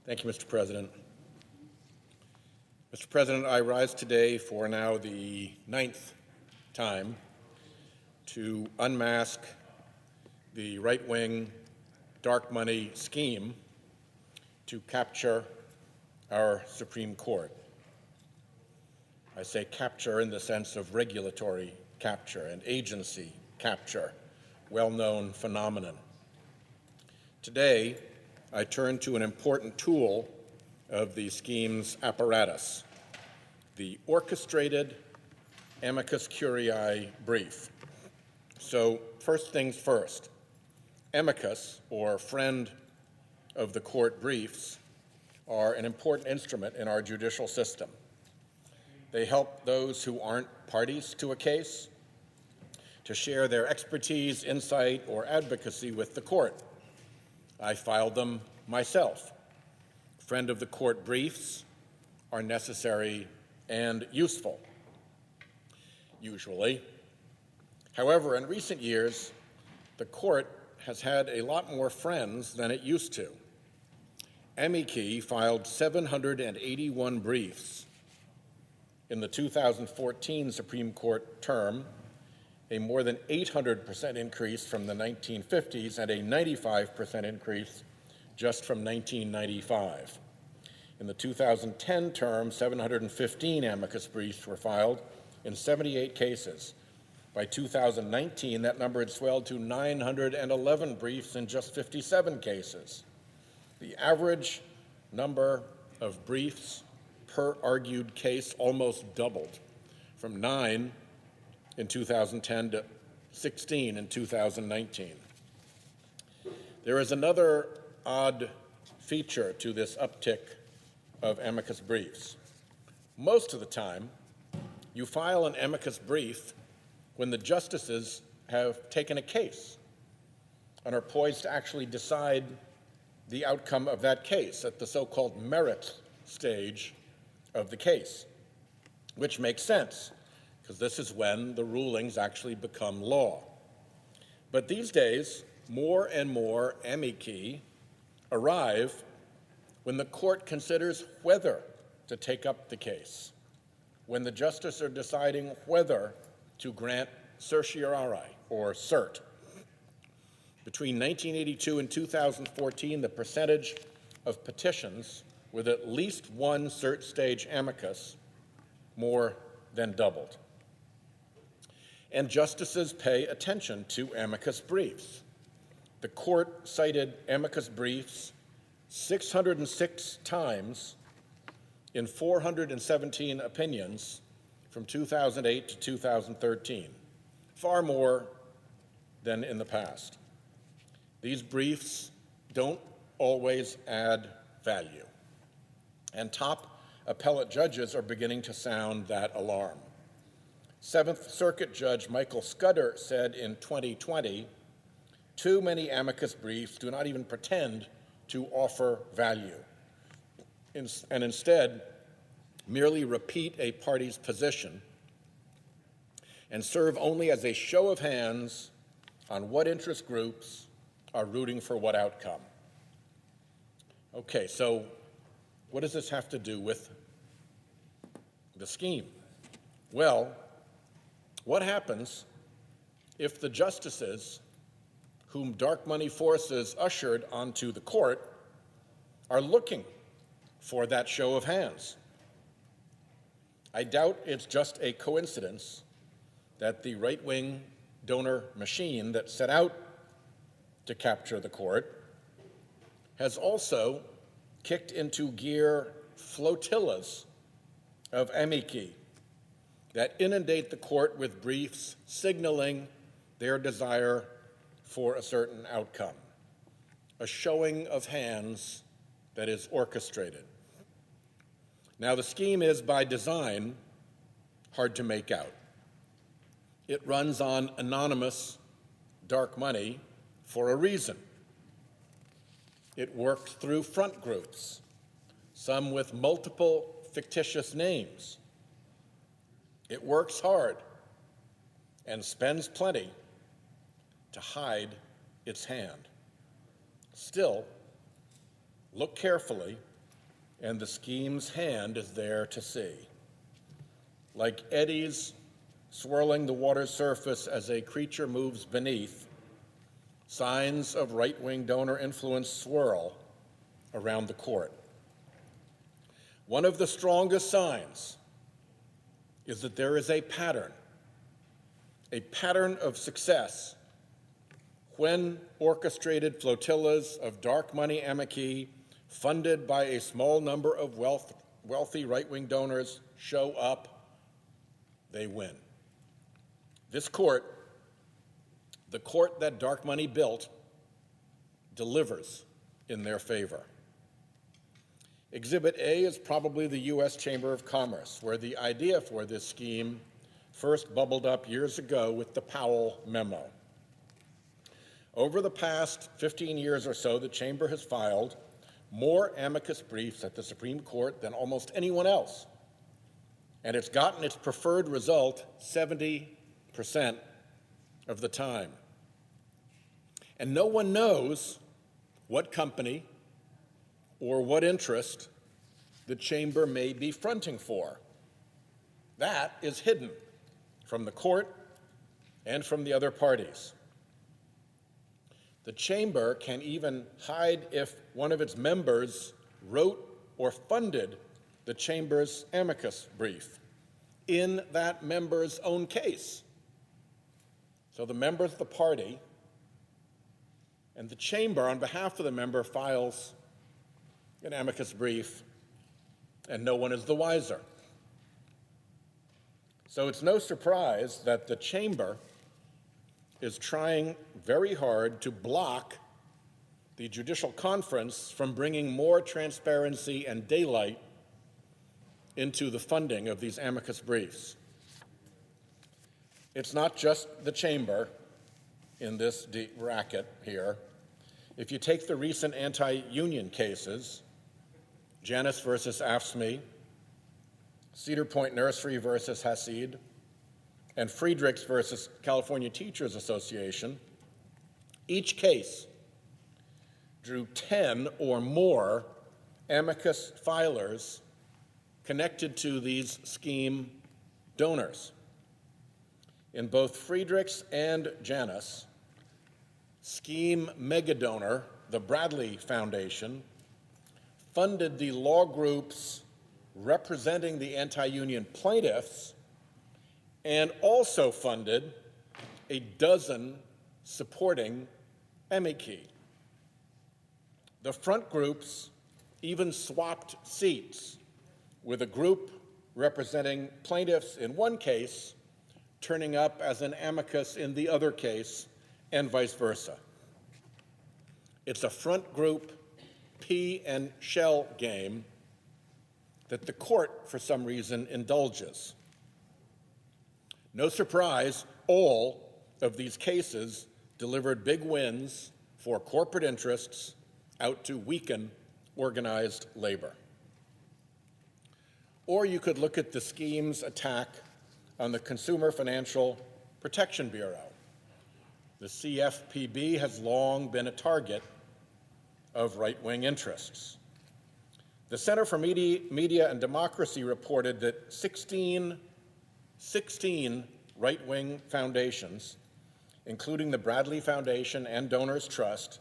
Thank you, Mr. President. Mr. President, I rise today for now the 9th time to unmask the right-wing dark money scheme to capture our Supreme Court. I say capture in the sense of regulatory capture and agency capture, well-known phenomenon. Today, I turn to an important tool of the scheme's apparatus, the orchestrated amicus curiae brief. So first things first, amicus, or friend of the court briefs, are an important instrument in our judicial system. They help those who aren't parties to a case to share their expertise, insight, or advocacy with the court. I filed them myself. Friend of the court briefs are necessary and useful, usually. However, in recent years, the court has had a lot more friends than it used to. Amici filed 781 briefs in the 2014 Supreme Court term, a more than 800% increase from the 1950s and a 95% increase just from 1995. In the 2010 term, 715 amicus briefs were filed in 78 cases. By 2019, that number had swelled to 911 briefs in just 57 cases. The average number of briefs per argued case almost doubled, from 9 in 2010 to 16 in 2019. There is another odd feature to this uptick of amicus briefs. Most of the time, you file an amicus brief when the justices have taken a case and are poised to actually decide the outcome of that case at the so-called merit stage of the case, which makes sense, because this is when the rulings actually become law. But these days, more and more amici arrive when the court considers whether to take up the case, when the justices are deciding whether to grant certiorari, or cert. Between 1982 and 2014, the percentage of petitions with at least one cert stage amicus more than doubled. And justices pay attention to amicus briefs. The court cited amicus briefs 606 times in 417 opinions from 2008 to 2013, far more than in the past. These briefs don't always add value, and top appellate judges are beginning to sound that alarm. Seventh Circuit Judge Michael Scudder said in 2020, too many amicus briefs do not even pretend to offer value, and instead merely repeat a party's position and serve only as a show of hands on what interest groups are rooting for what outcome. Okay, so what does this have to do with the scheme? Well, what happens if the justices whom dark money forces ushered onto the court are looking for that show of hands? I doubt it's just a coincidence that the right-wing donor machine that set out to capture the court has also kicked into gear flotillas of amici that inundate the court with briefs signaling their desire for a certain outcome, a showing of hands that is orchestrated. Now, the scheme is, by design, hard to make out. It runs on anonymous dark money for a reason. It works through front groups, some with multiple fictitious names. It works hard and spends plenty to hide its hand. Still, look carefully and the scheme's hand is there to see. Like eddies swirling the water's surface as a creature moves beneath, signs of right-wing donor influence swirl around the court. One of the strongest signs is that there is a pattern of success when orchestrated flotillas of dark money amici funded by a small number of wealthy right-wing donors show up, they win. This court, the court that dark money built, delivers in their favor. Exhibit A is probably the U.S. Chamber of Commerce, where the idea for this scheme first bubbled up years ago with the Powell memo. Over the past 15 years or so, the Chamber has filed more amicus briefs at the Supreme Court than almost anyone else, and it's gotten its preferred result 70% of the time. And no one knows what company or what interest the Chamber may be fronting for. That is hidden from the court and from the other parties. The Chamber can even hide if one of its members wrote or funded the Chamber's amicus brief in that member's own case. So the member of the party and the Chamber, on behalf of the member, files an amicus brief, and no one is the wiser. So it's no surprise that the Chamber is trying very hard to block the Judicial Conference from bringing more transparency and daylight into the funding of these amicus briefs. It's not just the Chamber in this racket here. If you take the recent anti-union cases, Janus versus AFSCME, Cedar Point Nursery versus Hasid, and Friedrichs versus California Teachers Association, each case drew 10 or more amicus filers connected to these scheme donors. In both Friedrichs and Janus, scheme megadonor, the Bradley Foundation, funded the law groups representing the anti-union plaintiffs and also funded a dozen supporting amici. The front groups even swapped seats, with a group representing plaintiffs in one case turning up as an amicus in the other case, and vice versa. It's a front group pea and shell game that the court, for some reason, indulges. No surprise, all of these cases delivered big wins for corporate interests out to weaken organized labor. Or you could look at the scheme's attack on the Consumer Financial Protection Bureau. The CFPB has long been a target of right-wing interests. The Center for Media and Democracy reported that 16 right-wing foundations, including the Bradley Foundation and Donors Trust,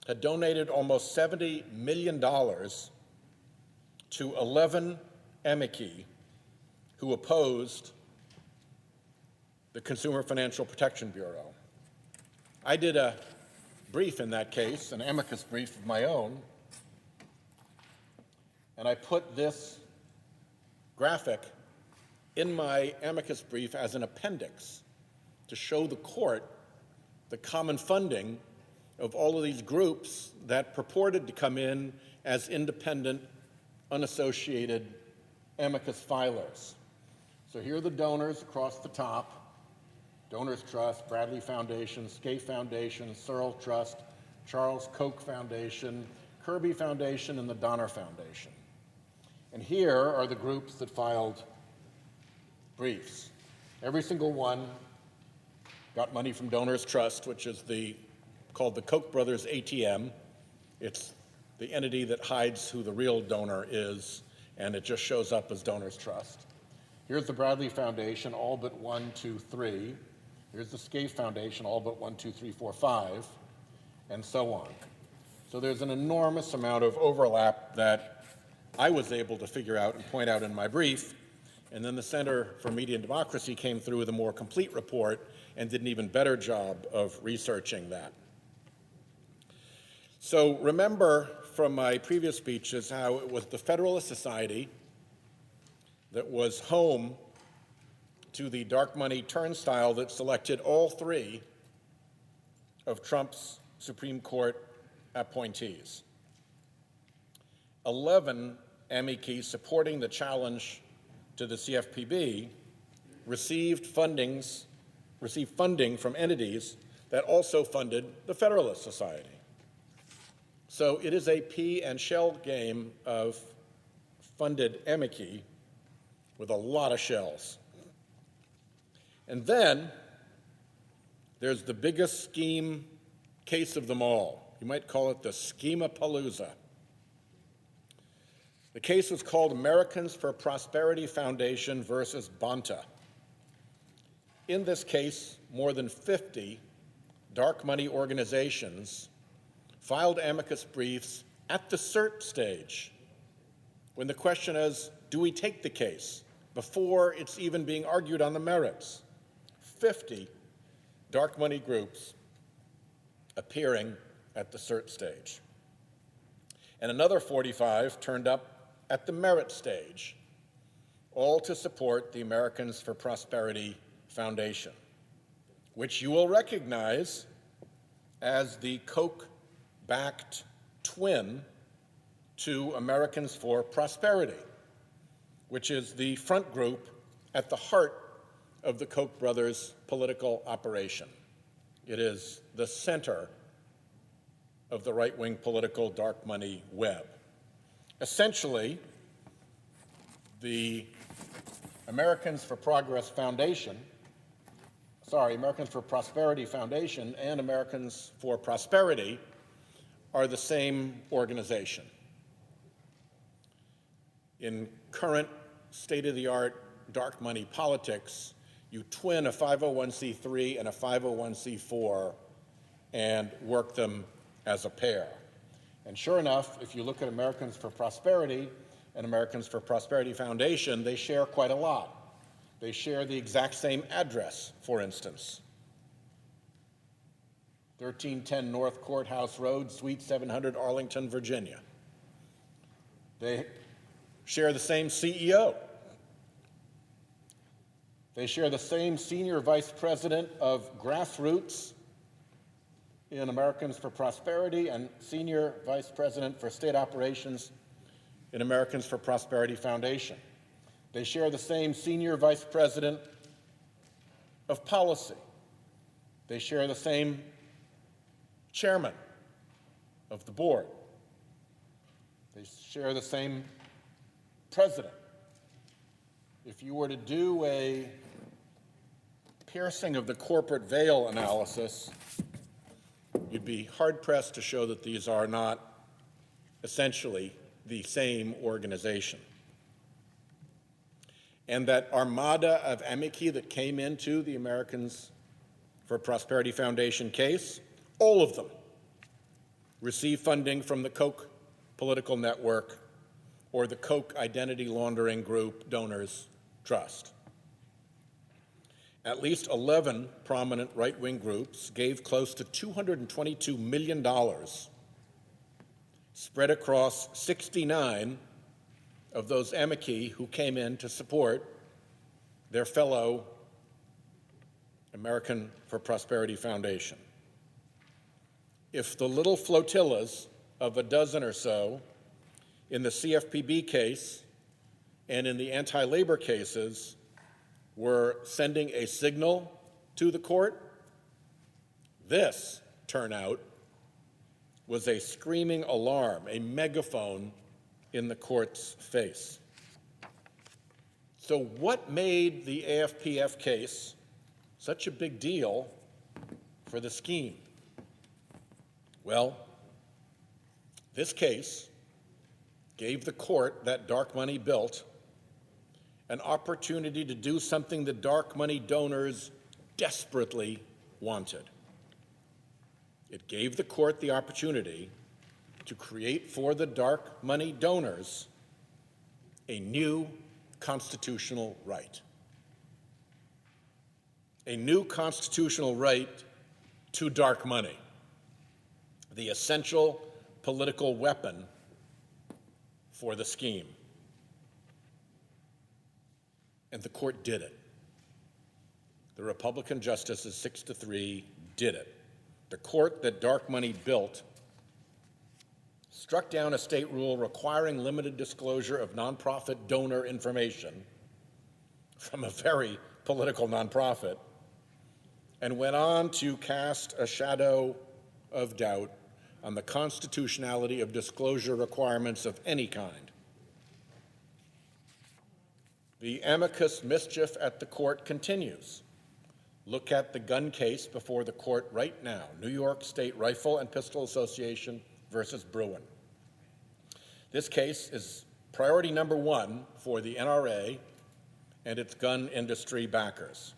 had donated almost $70 million to 11 amici who opposed the Consumer Financial Protection Bureau. I did a brief in that case, an amicus brief of my own, and I put this graphic in my amicus brief as an appendix to show the court the common funding of all of these groups that purported to come in as independent, unassociated amicus filers. So here are the donors across the top: Donors Trust, Bradley Foundation, Scaife Foundation, Searle Trust, Charles Koch Foundation, Kirby Foundation, and the Donner Foundation. And here are the groups that filed briefs. Every single one got money from Donors Trust, which is called the Koch brothers ATM. It's the entity that hides who the real donor is, and it just shows up as Donors Trust. Here's the Bradley Foundation, all but 1, 2, 3. Here's the Scaife Foundation, all but 1, 2, 3, 4, 5, and so on. So there's an enormous amount of overlap that I was able to figure out and point out in my brief, and then the Center for Media and Democracy came through with a more complete report and did an even better job of researching that. So remember from my previous speeches how it was the Federalist Society that was home to the dark money turnstile that selected all 3 of Trump's Supreme Court appointees. 11 amici supporting the challenge to the CFPB received funding from entities that also funded the Federalist Society. So it is a pea and shell game of funded amici with a lot of shells. And then there's the biggest scheme case of them all. You might call it the Scheme-a-Palooza. The case was called Americans for Prosperity Foundation versus Bonta. In this case, more than 50 dark money organizations filed amicus briefs at the cert stage, when the question is, do we take the case, before it's even being argued on the merits. 50 dark money groups appearing at the cert stage. And another 45 turned up at the merit stage, all to support the Americans for Prosperity Foundation, which you will recognize as the Koch-backed twin to Americans for Prosperity, which is the front group at the heart of the Koch brothers' political operation. It is the center of the right-wing political dark money web. Essentially, the Americans for Prosperity Foundation and Americans for Prosperity are the same organization. In current state-of-the-art dark money politics, you twin a 501c3 and a 501c4 and work them as a pair. And sure enough, if you look at Americans for Prosperity and Americans for Prosperity Foundation, they share quite a lot. They share the exact same address, for instance. 1310 North Courthouse Road, Suite 700, Arlington, Virginia. They share the same CEO. They share the same senior vice president of grassroots in Americans for Prosperity and senior vice president for state operations in Americans for Prosperity Foundation. They share the same senior vice president of policy. They share the same chairman of the board. They share the same president. If you were to do a piercing of the corporate veil analysis, you'd be hard-pressed to show that these are not essentially the same organization. And that armada of amici that came into the Americans for Prosperity Foundation case, all of them received funding from the Koch political network or the Koch identity laundering group Donors Trust. At least 11 prominent right-wing groups gave close to $222 million spread across 69 of those amici who came in to support their fellow American for Prosperity Foundation. If the little flotillas of a dozen or so in the CFPB case and in the anti-labor cases were sending a signal to the court, this turnout was a screaming alarm, a megaphone in the court's face. So what made the AFPF case such a big deal for the scheme? Well, This case gave the court that dark money built an opportunity to do something the dark money donors desperately wanted. It gave the court the opportunity to create for the dark money donors a new constitutional right. A new constitutional right to dark money, the essential political weapon for the scheme. And the court did it. The Republican justices, 6-3, did it. The court that dark money built struck down a state rule requiring limited disclosure of nonprofit donor information from a very political nonprofit, and went on to cast a shadow of doubt on the constitutionality of disclosure requirements of any kind. The amicus mischief at the court continues. Look at the gun case before the court right now, New York State Rifle and Pistol Association versus Bruin. This case is priority number one for the NRA and its gun industry backers.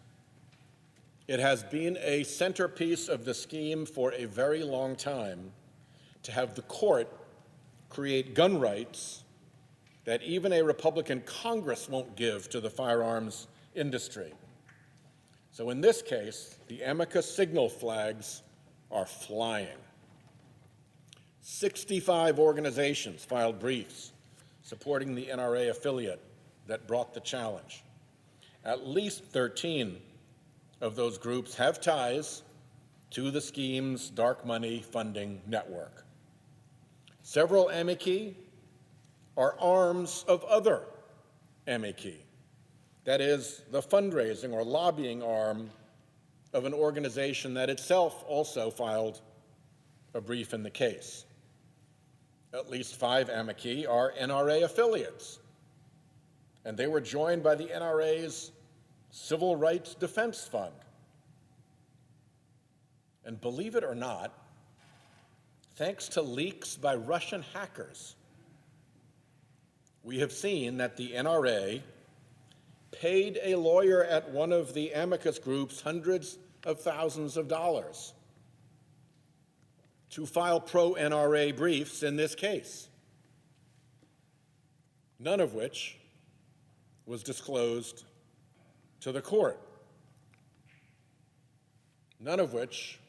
It has been a centerpiece of the scheme for a very long time to have the court create gun rights that even a Republican Congress won't give to the firearms industry. So in this case, the amicus signal flags are flying. 65 organizations filed briefs supporting the NRA affiliate that brought the challenge. At least 13 of those groups have ties to the scheme's dark money funding network. Several amici are arms of other amici, that is, the fundraising or lobbying arm of an organization that itself also filed a brief in the case. At least 5 amici are NRA affiliates, and they were joined by the NRA's Civil Rights Defense Fund. And believe it or not, thanks to leaks by Russian hackers, we have seen that the NRA paid a lawyer at one of the amicus groups hundreds of thousands of dollars to file pro-NRA briefs in this case, none of which was disclosed to the court, none of which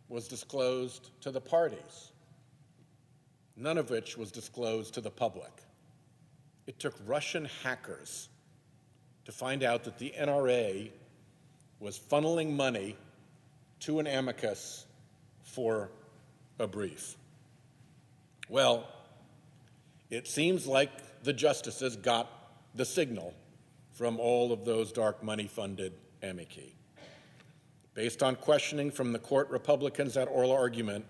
was disclosed to the parties, none of which was disclosed to the public. It took Russian hackers to find out that the NRA was funneling money to an amicus for a brief. Well, it seems like the justices got the signal from all of those dark money-funded amici. Based on questioning from the court Republicans at oral argument,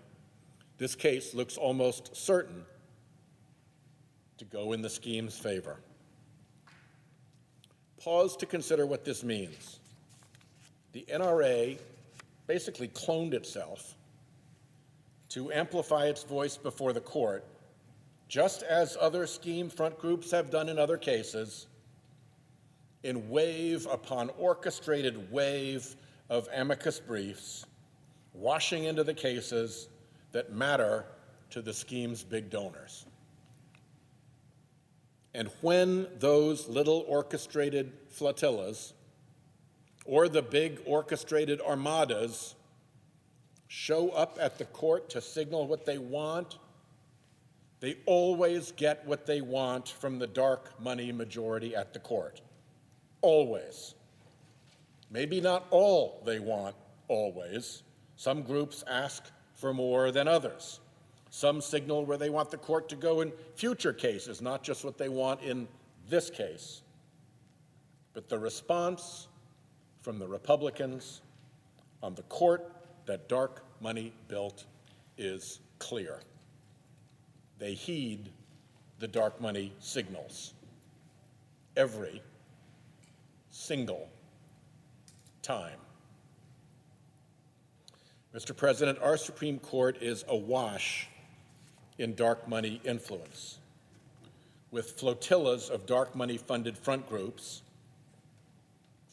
this case looks almost certain to go in the scheme's favor. Pause to consider what this means. The NRA basically cloned itself to amplify its voice before the court, just as other scheme front groups have done in other cases, in wave upon orchestrated wave of amicus briefs, washing into the cases that matter to the scheme's big donors. And when those little orchestrated flotillas or the big orchestrated armadas show up at the court to signal what they want, they always get what they want from the dark money majority at the court. Always. Maybe not all they want, always. Some groups ask for more than others. Some signal where they want the court to go in future cases, not just what they want in this case. But the response from the Republicans on the court that dark money built is clear. They heed the dark money signals every single time. Mr. President, our Supreme Court is awash in dark money influence, with flotillas of dark money-funded front groups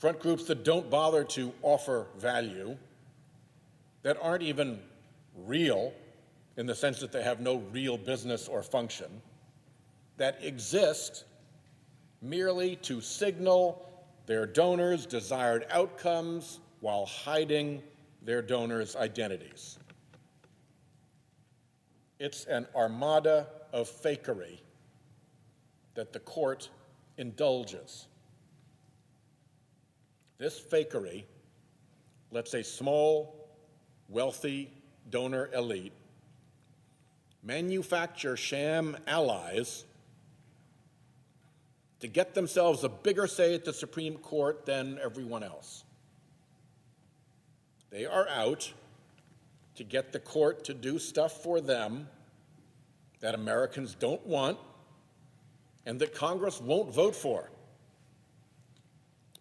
that don't bother to offer value, that aren't even real in the sense that they have no real business or function, that exist merely to signal their donors' desired outcomes while hiding their donors' identities. It's an armada of fakery that the court indulges. This fakery lets a small, wealthy donor elite manufacture sham allies to get themselves a bigger say at the Supreme Court than everyone else. They are out to get the court to do stuff for them that Americans don't want and that Congress won't vote for.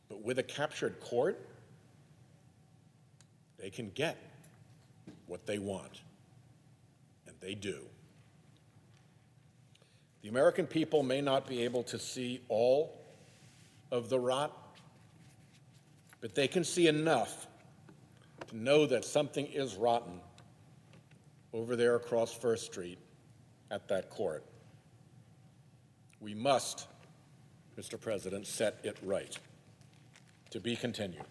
But with a captured court, they can get what they want, and they do. The American people may not be able to see all of the rot, but they can see enough to know that something is rotten over there across First Street at that court. We must, Mr. President, set it right. To be continued.